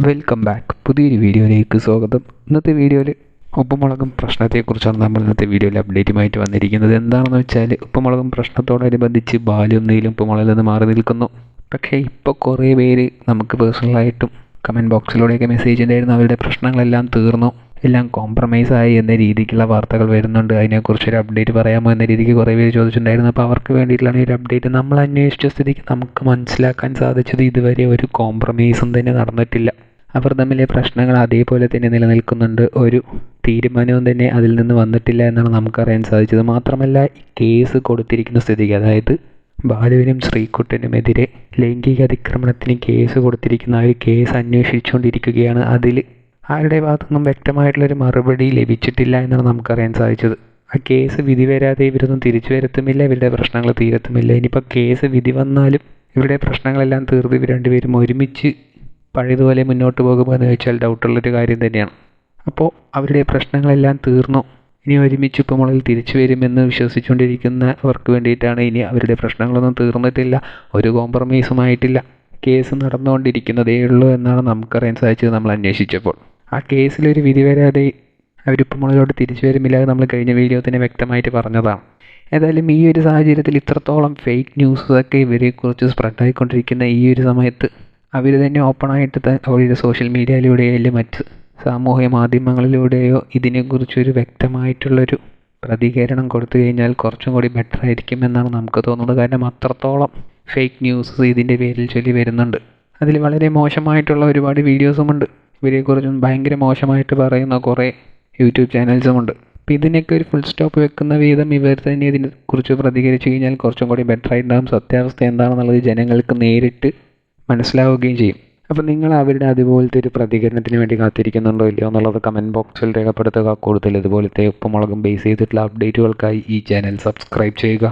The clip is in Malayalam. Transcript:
Welcome back. പുതിയൊരു വീഡിയോയിലേക്ക് സ്വാഗതം. ഇന്നത്തെ വീഡിയോയിൽ ഉപ്പുമുളകും പ്രശ്നത്തെക്കുറിച്ചാണ് നമ്മൾ ഇന്നത്തെ വീഡിയോയിൽ അപ്ഡേറ്റുമായിട്ട് വന്നിരിക്കുന്നത്. എന്താണെന്ന് വെച്ചാൽ ഉപ്പുമുളകും പ്രശ്നത്തോടനുബന്ധിച്ച് ബാലും നീലും ഉപ്പുമുളകിൽ നിന്ന് മാറി നിൽക്കുന്നു. പക്ഷേ ഇപ്പോൾ കുറേ പേര് നമുക്ക് പേഴ്സണലായിട്ടും കമൻറ്റ് ബോക്സിലൂടെയൊക്കെ മെസ്സേജ് ഉണ്ടായിരുന്നു, അവരുടെ പ്രശ്നങ്ങളെല്ലാം തീർന്നു, എല്ലാം കോംപ്രമൈസായി എന്ന രീതിക്കുള്ള വാർത്തകൾ വരുന്നുണ്ട്. അതിനെക്കുറിച്ചൊരു അപ്ഡേറ്റ് പറയാമോ എന്ന രീതിക്ക് കുറേ പേര് ചോദിച്ചിട്ടുണ്ടായിരുന്നു. അപ്പോൾ അവർക്ക് വേണ്ടിയിട്ടുള്ള ഈ ഒരു അപ്ഡേറ്റ് നമ്മൾ അന്വേഷിച്ച സ്ഥിതിക്ക് നമുക്ക് മനസ്സിലാക്കാൻ സാധിച്ചത് ഇതുവരെ ഒരു കോംപ്രമൈസും തന്നെ നടന്നിട്ടില്ല. അവർ തമ്മിലെ പ്രശ്നങ്ങൾ അതേപോലെ തന്നെ നിലനിൽക്കുന്നുണ്ട്. ഒരു തീരുമാനവും തന്നെ അതിൽ നിന്ന് വന്നിട്ടില്ല എന്നാണ് നമുക്കറിയാൻ സാധിച്ചത്. മാത്രമല്ല, ഈ കേസ് കൊടുത്തിരിക്കുന്ന സ്ഥിതിക്ക്, അതായത് ബാലുവിനും ശ്രീകുട്ടനുമെതിരെ ലൈംഗിക അതിക്രമണത്തിന് കേസ് കൊടുത്തിരിക്കുന്ന ആ ഒരു കേസ് അന്വേഷിച്ചുകൊണ്ടിരിക്കുകയാണ്. അതിൽ ആരുടെ ഭാഗത്തുനിന്നും വ്യക്തമായിട്ടുള്ളൊരു മറുപടി ലഭിച്ചിട്ടില്ല എന്നാണ് നമുക്കറിയാൻ സാധിച്ചത്. ആ കേസ് വിധി വരാതെ ഇവരൊന്നും തിരിച്ചു വരത്തുമില്ല, ഇവരുടെ പ്രശ്നങ്ങൾ തീരത്തുമില്ല. ഇനിയിപ്പോൾ കേസ് വിധി വന്നാലും ഇവരുടെ പ്രശ്നങ്ങളെല്ലാം തീർത്ത് ഇവർ രണ്ടുപേരും ഒരുമിച്ച് പഴയതുപോലെ മുന്നോട്ട് പോകുമോ എന്ന് ചോദിച്ചാൽ ഡൗട്ടുള്ളൊരു കാര്യം തന്നെയാണ്. അപ്പോൾ അവരുടെ പ്രശ്നങ്ങളെല്ലാം തീർന്നു, ഇനി ഒരുമിച്ച് ഉപ്പുമുളകിൽ തിരിച്ചു വരുമെന്ന് വിശ്വസിച്ചുകൊണ്ടിരിക്കുന്നവർക്ക് വേണ്ടിയിട്ടാണ്. ഇനി അവരുടെ പ്രശ്നങ്ങളൊന്നും തീർന്നിട്ടില്ല, ഒരു കോംപ്രമൈസുമായിട്ടില്ല, കേസ് നടന്നുകൊണ്ടിരിക്കുന്നതേ ഉള്ളൂ എന്നാണ് നമുക്കറിയാൻ സാധിച്ചത് നമ്മൾ അന്വേഷിച്ചപ്പോൾ. ആ കേസിലൊരു വിധി വരാതെ അവർ ഉപ്പുമുളകിലോട്ട് തിരിച്ചു വരുമില്ല, നമ്മൾ കഴിഞ്ഞ വീഡിയോ തന്നെ വ്യക്തമായിട്ട് പറഞ്ഞതാണ്. ഏതായാലും ഈ ഒരു സാഹചര്യത്തിൽ ഇത്രത്തോളം ഫേക്ക് ന്യൂസൊക്കെ ഇവരെക്കുറിച്ച് സ്പ്രെഡായിക്കൊണ്ടിരിക്കുന്ന ഈ ഒരു സമയത്ത് അവർ തന്നെ ഓപ്പണായിട്ട് അവരുടെ സോഷ്യൽ മീഡിയയിലൂടെയോ അല്ലെങ്കിൽ മറ്റ് സാമൂഹ്യ മാധ്യമങ്ങളിലൂടെയോ ഇതിനെക്കുറിച്ചൊരു വ്യക്തമായിട്ടുള്ളൊരു പ്രതികരണം കൊടുത്തു കഴിഞ്ഞാൽ കുറച്ചും കൂടി ബെറ്റർ ആയിരിക്കുമെന്നാണ് നമുക്ക് തോന്നുന്നത്. കാരണം അത്രത്തോളം ഫേക്ക് ന്യൂസ് ഇതിൻ്റെ പേരിൽ ചൊല്ലി വരുന്നുണ്ട്. അതിൽ വളരെ മോശമായിട്ടുള്ള ഒരുപാട് വീഡിയോസുമുണ്ട്, ഇവരെക്കുറിച്ചും ഭയങ്കര മോശമായിട്ട് പറയുന്ന കുറേ യൂട്യൂബ് ചാനൽസുമുണ്ട്. അപ്പോൾ ഇതിനൊക്കെ ഒരു ഫുൾ സ്റ്റോപ്പ് വെക്കുന്ന വിധം ഇവർ തന്നെ ഇതിനെക്കുറിച്ച് പ്രതികരിച്ചു കഴിഞ്ഞാൽ കുറച്ചും കൂടി ബെറ്റർ ആയിട്ടുണ്ടാകും. സത്യാവസ്ഥ എന്താണെന്നുള്ളത് ജനങ്ങൾക്ക് നേരിട്ട് മനസ്സിലാവുകയും ചെയ്യും. അപ്പോൾ നിങ്ങൾ അവരുടെ അതുപോലത്തെ ഒരു പ്രതികരണത്തിന് വേണ്ടി കാത്തിരിക്കുന്നുണ്ടോ ഇല്ലയോ എന്നുള്ളത് കമൻറ്റ് ബോക്സിൽ രേഖപ്പെടുത്തുക. കൂടുതൽ ഇതുപോലത്തെ ഉപ്പുമുളകും ബേസ് ചെയ്തിട്ടുള്ള അപ്ഡേറ്റുകൾക്കായി ഈ ചാനൽ സബ്സ്ക്രൈബ് ചെയ്യുക.